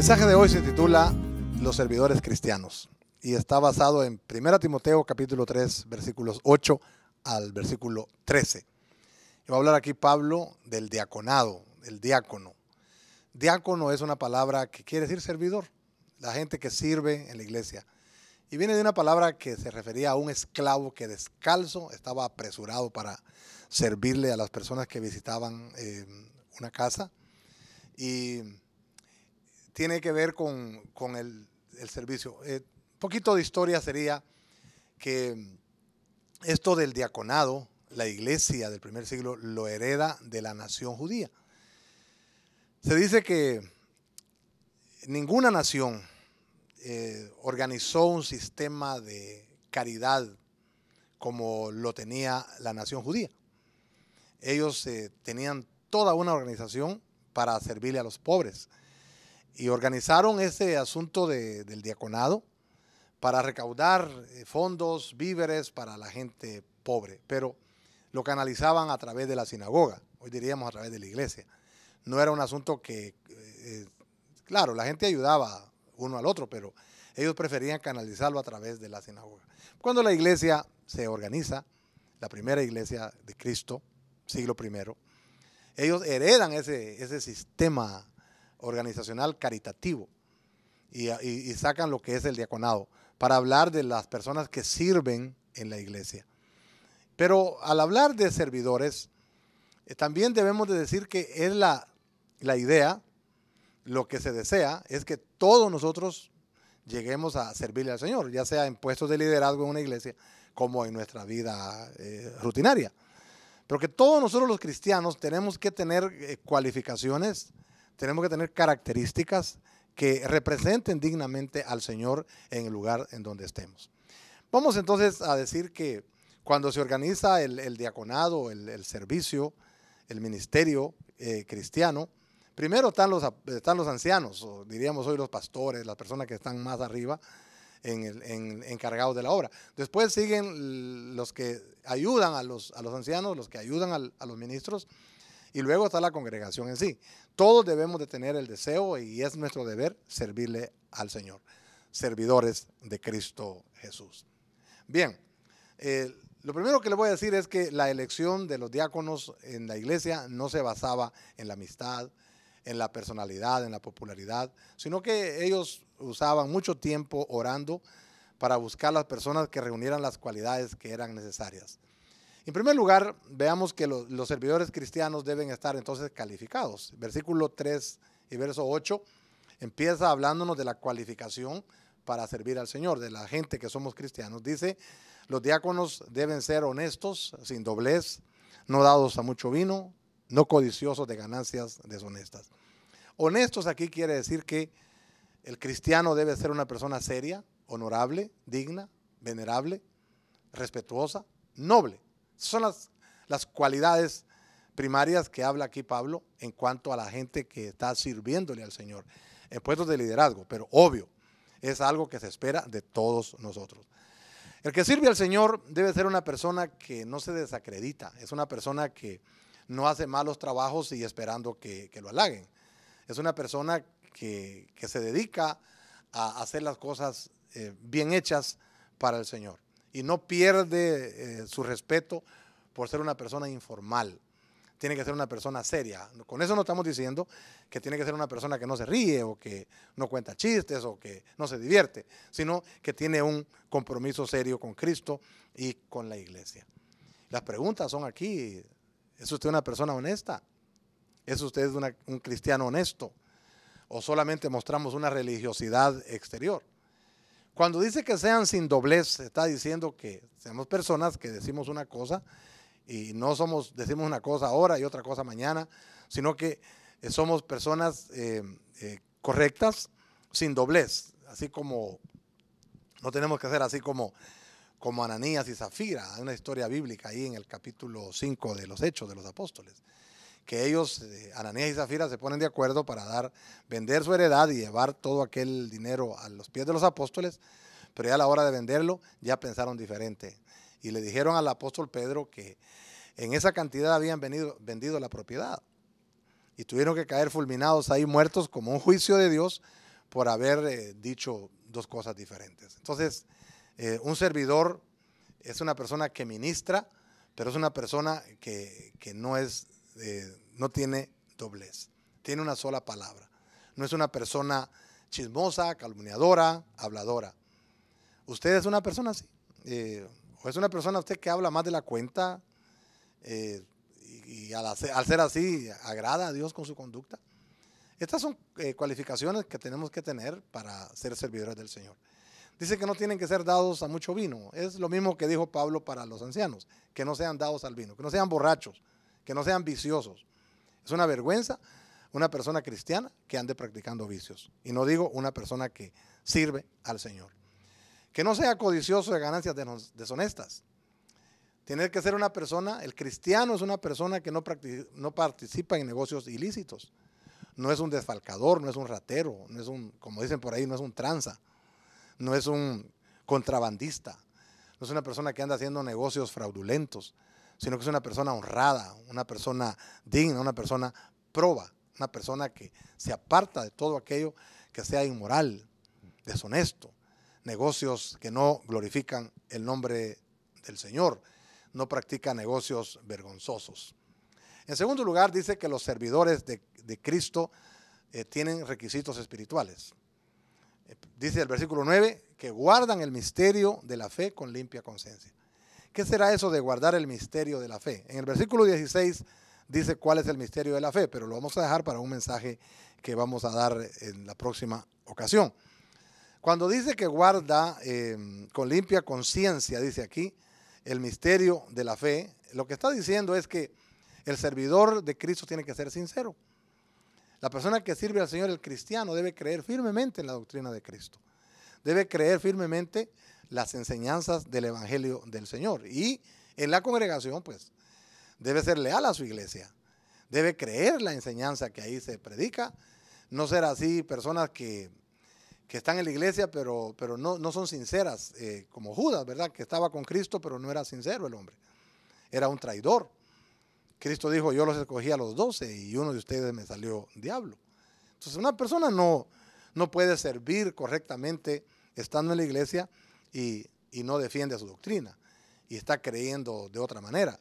mensaje de hoy se titula Los servidores cristianos y está basado en 1 Timoteo capítulo 3 versículos 8 al versículo 13. Y va a hablar aquí Pablo del diaconado, el diácono. Diácono es una palabra que quiere decir servidor, la gente que sirve en la iglesia. Y viene de una palabra que se refería a un esclavo que descalzo estaba apresurado para servirle a las personas que visitaban una casa. Y tiene que ver con el servicio. Un poquito de historia sería que esto del diaconado, la iglesia del primer siglo lo hereda de la nación judía. Se dice que ninguna nación organizó un sistema de caridad como lo tenía la nación judía. Ellos tenían toda una organización para servirle a los pobres. Y organizaron ese asunto del diaconado para recaudar fondos, víveres para la gente pobre, pero lo canalizaban a través de la sinagoga, hoy diríamos a través de la iglesia. No era un asunto que, claro, la gente ayudaba uno al otro, pero ellos preferían canalizarlo a través de la sinagoga. Cuando la iglesia se organiza, la primera iglesia de Cristo, siglo I, ellos heredan ese sistema organizacional caritativo y sacan lo que es el diaconado para hablar de las personas que sirven en la iglesia. Pero al hablar de servidores, también debemos de decir que es la idea, lo que se desea es que todos nosotros lleguemos a servirle al Señor, ya sea en puestos de liderazgo en una iglesia como en nuestra vida rutinaria. Pero que todos nosotros los cristianos tenemos que tener cualificaciones, tenemos que tener características que representen dignamente al Señor en el lugar en donde estemos. Vamos entonces a decir que cuando se organiza el diaconado, el servicio, el ministerio cristiano, primero están los ancianos, o diríamos hoy los pastores, las personas que están más arriba encargados de la obra. Después siguen los que ayudan a los ancianos, los que ayudan a los ministros, y luego está la congregación en sí. Todos debemos de tener el deseo y es nuestro deber servirle al Señor. Servidores de Cristo Jesús. Bien, lo primero que le voy a decir es que la elección de los diáconos en la iglesia no se basaba en la amistad, en la personalidad, en la popularidad, sino que ellos usaban mucho tiempo orando para buscar las personas que reunieran las cualidades que eran necesarias. En primer lugar, veamos que los servidores cristianos deben estar entonces calificados. Versículo 3 y verso 8 empieza hablándonos de la cualificación para servir al Señor, de la gente que somos cristianos. Dice, los diáconos deben ser honestos, sin doblez, no dados a mucho vino, no codiciosos de ganancias deshonestas. Honestos aquí quiere decir que el cristiano debe ser una persona seria, honorable, digna, venerable, respetuosa, noble. Son las cualidades primarias que habla aquí Pablo en cuanto a la gente que está sirviéndole al Señor en puestos de liderazgo, pero obvio, es algo que se espera de todos nosotros. El que sirve al Señor debe ser una persona que no se desacredita, es una persona que no hace malos trabajos y esperando que lo halaguen. Es una persona que se dedica a hacer las cosas bien hechas para el Señor y no pierde su respeto por ser una persona informal. Tiene que ser una persona seria. Con eso no estamos diciendo que tiene que ser una persona que no se ríe o que no cuenta chistes o que no se divierte, sino que tiene un compromiso serio con Cristo y con la iglesia. Las preguntas son aquí. ¿Es usted una persona honesta? ¿Es usted un cristiano honesto? ¿O solamente mostramos una religiosidad exterior? Cuando dice que sean sin doblez, está diciendo que seamos personas que decimos una cosa y no decimos una cosa ahora y otra cosa mañana, sino que somos personas correctas, sin doblez, así como no tenemos que ser así como Ananías y Zafira. Hay una historia bíblica ahí en el capítulo 5 de los Hechos de los Apóstoles, que ellos, Ananías y Zafira, se ponen de acuerdo para vender su heredad y llevar todo aquel dinero a los pies de los apóstoles, pero ya a la hora de venderlo ya pensaron diferente y le dijeron al apóstol Pedro que en esa cantidad habían vendido la propiedad y tuvieron que caer fulminados ahí muertos como un juicio de Dios por haber dicho dos cosas diferentes. Entonces, un servidor es una persona que ministra, pero es una persona que no tiene doblez, tiene una sola palabra. No es una persona chismosa, calumniadora, habladora. ¿Usted es una persona así? ¿O es una persona usted que habla más de la cuenta y al ser así agrada a Dios con su conducta? Estas son cualificaciones que tenemos que tener para ser servidores del Señor. Dice que no tienen que ser dados a mucho vino. Es lo mismo que dijo Pablo para los ancianos, que no sean dados al vino, que no sean borrachos, que no sean viciosos. Es una vergüenza una persona cristiana que ande practicando vicios. Y no digo una persona que sirve al Señor. Que no sea codicioso de ganancias deshonestas. Tiene que ser una persona, el cristiano es una persona que no participa en negocios ilícitos. No es un desfalcador, no es un ratero, no es un, como dicen por ahí, no es un tranza, no es un contrabandista, no es una persona que anda haciendo negocios fraudulentos, sino que es una persona honrada, una persona digna, una persona proba, una persona que se aparta de todo aquello que sea inmoral, deshonesto, negocios que no glorifican el nombre del Señor, no practica negocios vergonzosos. En segundo lugar, dice que los servidores de Cristo tienen requisitos espirituales. Dice el versículo 9 que guardan el misterio de la fe con limpia conciencia. ¿Qué será eso de guardar el misterio de la fe? En el versículo 16 dice cuál es el misterio de la fe, pero lo vamos a dejar para un mensaje que vamos a dar en la próxima ocasión. Cuando dice que guarda con limpia conciencia, dice aquí, el misterio de la fe, lo que está diciendo es que el servidor de Cristo tiene que ser sincero. La persona que sirve al Señor, el cristiano, debe creer firmemente en la doctrina de Cristo. Debe creer firmemente las enseñanzas del Evangelio del Señor. Y en la congregación, pues, debe ser leal a su iglesia. Debe creer la enseñanza que ahí se predica. No ser así personas que están en la iglesia, pero no son sinceras, como Judas, ¿verdad? Que estaba con Cristo, pero no era sincero el hombre. Era un traidor. Cristo dijo, yo los escogí a los 12 y uno de ustedes me salió diablo. Entonces una persona no puede servir correctamente estando en la iglesia y no defiende su doctrina y está creyendo de otra manera.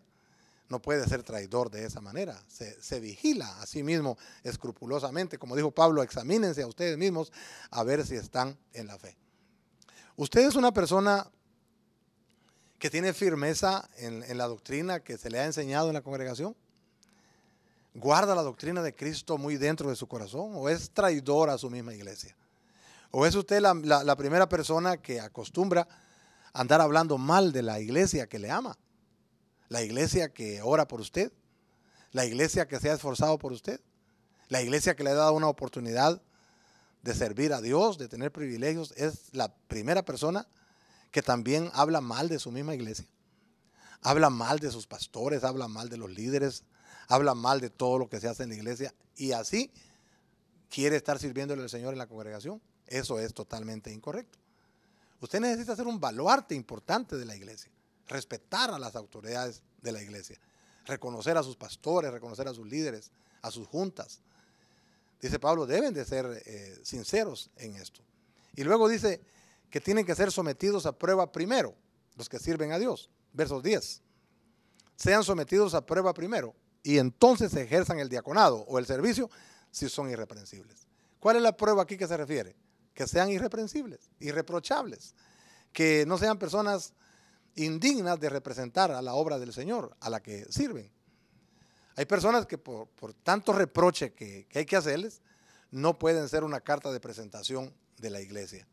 No puede ser traidor de esa manera. Se vigila a sí mismo escrupulosamente. Como dijo Pablo, examínense a ustedes mismos a ver si están en la fe. Usted es una persona que tiene firmeza en la doctrina que se le ha enseñado en la congregación. ¿Guarda la doctrina de Cristo muy dentro de su corazón o es traidor a su misma iglesia? ¿O es usted la primera persona que acostumbra a andar hablando mal de la iglesia que le ama? La iglesia que ora por usted, la iglesia que se ha esforzado por usted, la iglesia que le ha dado una oportunidad de servir a Dios, de tener privilegios, es la primera persona que también habla mal de su misma iglesia. Habla mal de sus pastores, habla mal de los líderes, habla mal de todo lo que se hace en la iglesia y así quiere estar sirviéndole al Señor en la congregación. Eso es totalmente incorrecto. Usted necesita ser un baluarte importante de la iglesia, respetar a las autoridades de la iglesia, reconocer a sus pastores, reconocer a sus líderes, a sus juntas. Dice Pablo, deben de ser sinceros en esto. Y luego dice que tienen que ser sometidos a prueba primero, los que sirven a Dios. Versos 10. Sean sometidos a prueba primero y entonces ejerzan el diaconado o el servicio si son irreprensibles. ¿Cuál es la prueba aquí que se refiere? Que sean irreprensibles, irreprochables, que no sean personas indignas de representar a la obra del Señor, a la que sirven. Hay personas que por tanto reproche que hay que hacerles, no pueden ser una carta de presentación de la iglesia.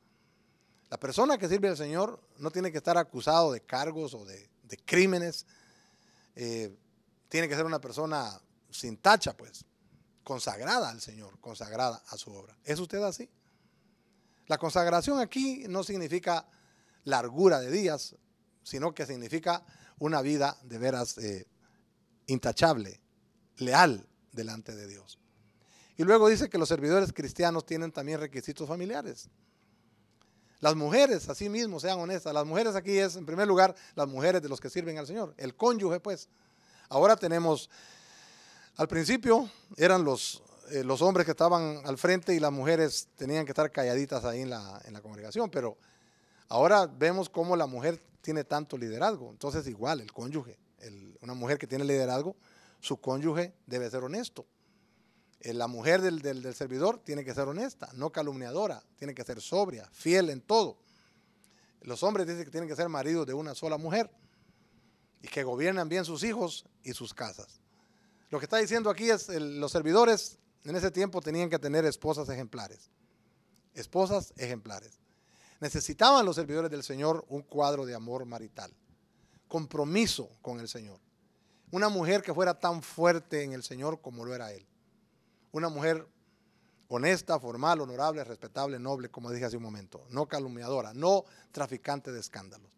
La persona que sirve al Señor no tiene que estar acusado de cargos o de crímenes. Tiene que ser una persona sin tacha, pues, consagrada al Señor, consagrada a su obra. ¿Es usted así? La consagración aquí no significa largura de días, sino que significa una vida de veras intachable, leal delante de Dios. Y luego dice que los servidores cristianos tienen también requisitos familiares. Las mujeres, así mismo, sean honestas. Las mujeres aquí es, en primer lugar, las mujeres de los que sirven al Señor. El cónyuge, pues. Ahora tenemos, al principio eran los los hombres que estaban al frente y las mujeres tenían que estar calladitas ahí en la congregación, pero ahora vemos cómo la mujer tiene tanto liderazgo. Entonces igual, el cónyuge, una mujer que tiene liderazgo, su cónyuge debe ser honesto. La mujer del servidor tiene que ser honesta, no calumniadora, tiene que ser sobria, fiel en todo. Los hombres dicen que tienen que ser maridos de una sola mujer y que gobiernan bien sus hijos y sus casas. Lo que está diciendo aquí es los servidores en ese tiempo tenían que tener esposas ejemplares. Esposas ejemplares. Necesitaban los servidores del Señor un cuadro de amor marital, compromiso con el Señor. Una mujer que fuera tan fuerte en el Señor como lo era él. Una mujer honesta, formal, honorable, respetable, noble, como dije hace un momento. No calumniadora, no traficante de escándalos.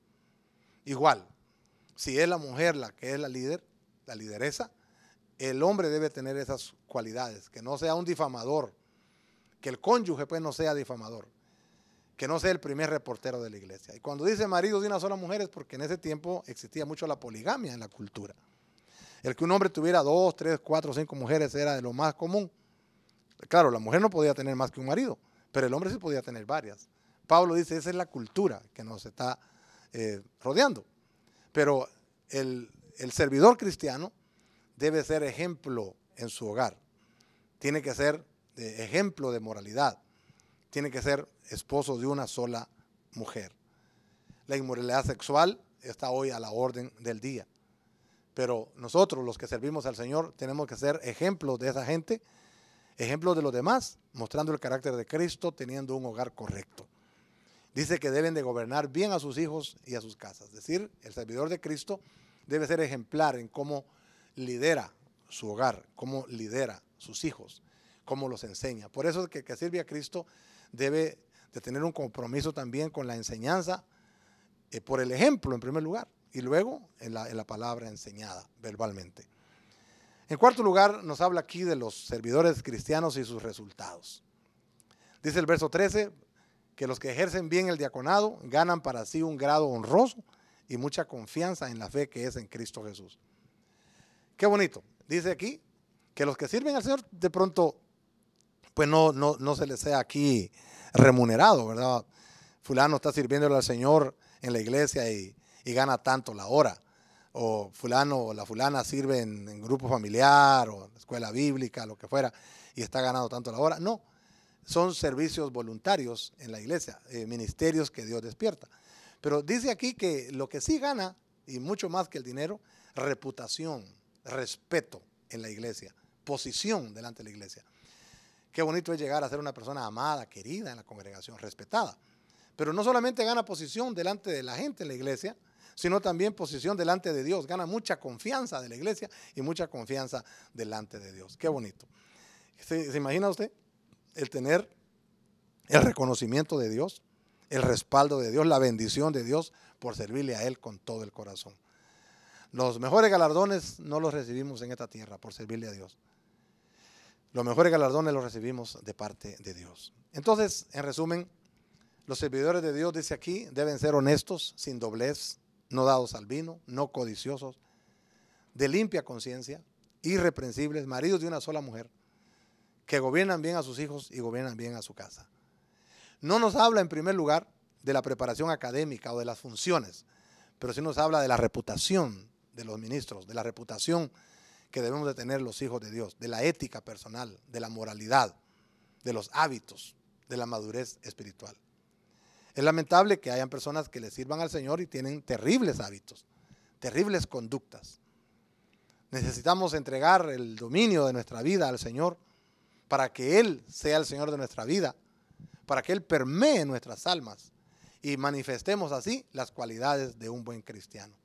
Igual, si es la mujer la que es la líder, la lideresa, el hombre debe tener esas cualidades, que no sea un difamador, que el cónyuge pues no sea difamador, que no sea el primer reportero de la iglesia. Y cuando dice marido de una sola mujer es porque en ese tiempo existía mucho la poligamia en la cultura. El que un hombre tuviera 2, 3, 4, 5 mujeres era de lo más común. Claro, la mujer no podía tener más que un marido, pero el hombre sí podía tener varias. Pablo dice, esa es la cultura que nos está rodeando. Pero el servidor cristiano debe ser ejemplo en su hogar. Tiene que ser ejemplo de moralidad. Tiene que ser esposo de una sola mujer. La inmoralidad sexual está hoy a la orden del día. Pero nosotros, los que servimos al Señor, tenemos que ser ejemplos de esa gente, ejemplos de los demás, mostrando el carácter de Cristo, teniendo un hogar correcto. Dice que deben de gobernar bien a sus hijos y a sus casas. Es decir, el servidor de Cristo debe ser ejemplar en cómo lidera su hogar, cómo lidera sus hijos, cómo los enseña. Por eso el que sirve a Cristo debe de tener un compromiso también con la enseñanza, por el ejemplo en primer lugar, y luego en la palabra enseñada verbalmente. En cuarto lugar, nos habla aquí de los servidores cristianos y sus resultados. Dice el verso 13, que los que ejercen bien el diaconado ganan para sí un grado honroso y mucha confianza en la fe que es en Cristo Jesús. Qué bonito. Dice aquí que los que sirven al Señor de pronto, pues no se les sea aquí remunerado, ¿verdad? Fulano está sirviéndole al Señor en la iglesia y gana tanto la hora. O fulano o la fulana sirve en grupo familiar o en escuela bíblica, lo que fuera, y está ganando tanto la hora. No, son servicios voluntarios en la iglesia, ministerios que Dios despierta. Pero dice aquí que lo que sí gana, y mucho más que el dinero, reputación, respeto en la iglesia, posición delante de la iglesia. Qué bonito es llegar a ser una persona amada, querida en la congregación, respetada. Pero no solamente gana posición delante de la gente en la iglesia, sino también posición delante de Dios. Gana mucha confianza de la iglesia y mucha confianza delante de Dios. Qué bonito. ¿Se imagina usted el tener el reconocimiento de Dios, el respaldo de Dios, la bendición de Dios por servirle a Él con todo el corazón? Los mejores galardones no los recibimos en esta tierra por servirle a Dios. Los mejores galardones los recibimos de parte de Dios. Entonces, en resumen, los servidores de Dios, dice aquí, deben ser honestos, sin doblez, no dados al vino, no codiciosos, de limpia conciencia, irreprensibles, maridos de una sola mujer, que gobiernan bien a sus hijos y gobiernan bien a su casa. No nos habla en primer lugar de la preparación académica o de las funciones, pero sí nos habla de la reputación de los ministros, de la reputación que debemos de tener los hijos de Dios, de la ética personal, de la moralidad, de los hábitos, de la madurez espiritual. Es lamentable que hayan personas que le sirvan al Señor y tienen terribles hábitos, terribles conductas. Necesitamos entregar el dominio de nuestra vida al Señor para que Él sea el Señor de nuestra vida, para que Él permee nuestras almas y manifestemos así las cualidades de un buen cristiano.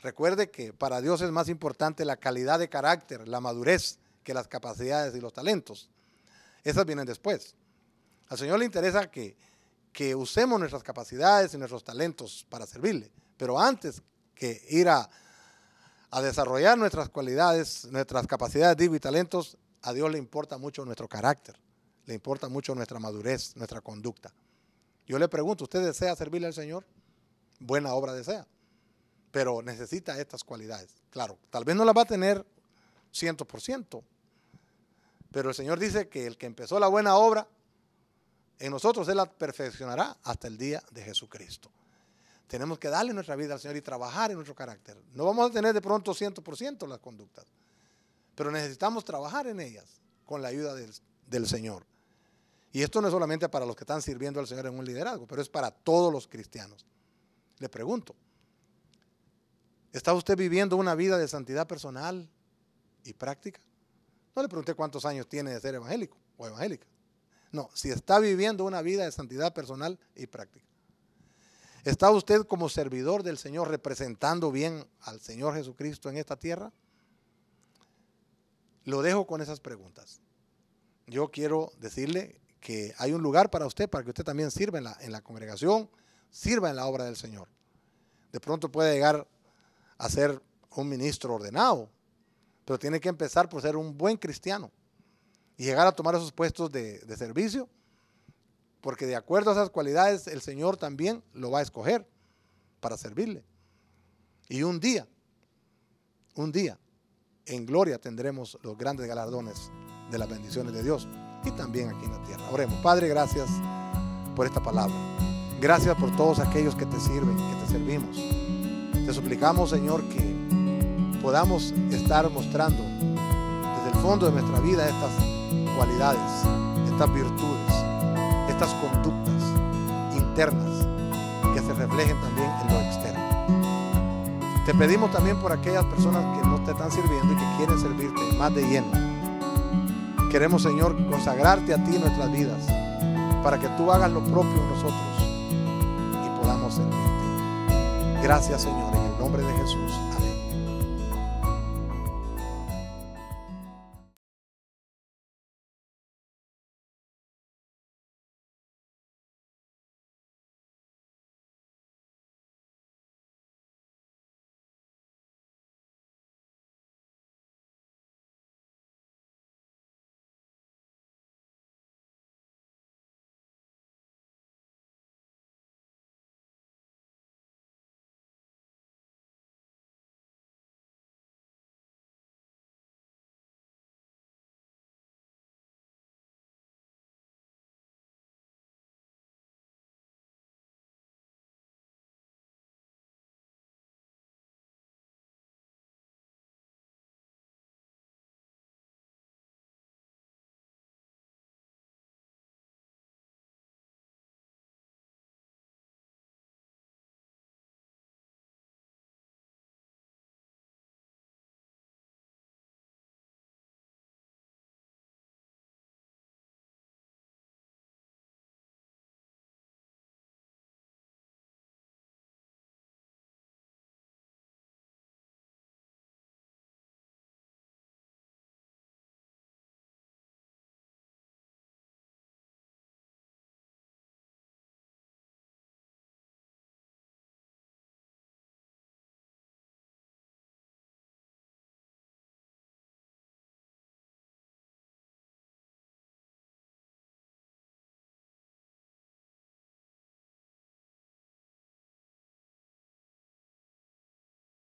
Recuerde que para Dios es más importante la calidad de carácter, la madurez, que las capacidades y los talentos. Esas vienen después. Al Señor le interesa que usemos nuestras capacidades y nuestros talentos para servirle, pero antes que ir a desarrollar nuestras cualidades, nuestras capacidades, y talentos, a Dios le importa mucho nuestro carácter, le importa mucho nuestra madurez, nuestra conducta. Yo le pregunto, ¿usted desea servirle al Señor? Buena obra desea, pero necesita estas cualidades. Claro, tal vez no las va a tener 100%, Pero el Señor dice que el que empezó la buena obra en nosotros, Él la perfeccionará hasta el día de Jesucristo. Tenemos que darle nuestra vida al Señor y trabajar en nuestro carácter. No vamos a tener de pronto 100% las conductas, pero necesitamos trabajar en ellas con la ayuda del Señor. Y esto no es solamente para los que están sirviendo al Señor en un liderazgo, pero es para todos los cristianos. Le pregunto, ¿está usted viviendo una vida de santidad personal y práctica? No le pregunté cuántos años tiene de ser evangélico o evangélica. No, si está viviendo una vida de santidad personal y práctica. ¿Está usted como servidor del Señor representando bien al Señor Jesucristo en esta tierra? Lo dejo con esas preguntas. Yo quiero decirle que hay un lugar para usted, para que usted también sirva en la congregación, sirva en la obra del Señor. De pronto puede llegar a ser un ministro ordenado, pero tiene que empezar por ser un buen cristiano y llegar a tomar esos puestos de servicio, porque de acuerdo a esas cualidades el Señor también lo va a escoger para servirle. Y un día, en gloria tendremos los grandes galardones de las bendiciones de Dios y también aquí en la tierra. Oremos. Padre, gracias por esta palabra. Gracias por todos aquellos que te sirven, que te servimos. Te suplicamos, Señor, que podamos estar mostrando desde el fondo de nuestra vida estas cualidades, estas virtudes, estas conductas internas que se reflejen también en lo externo. Te pedimos también por aquellas personas que no te están sirviendo y que quieren servirte más de lleno. Queremos, Señor, consagrarte a ti nuestras vidas para que tú hagas lo propio en nosotros y podamos servirte. Gracias, Señor, en el nombre de Jesús. Amén.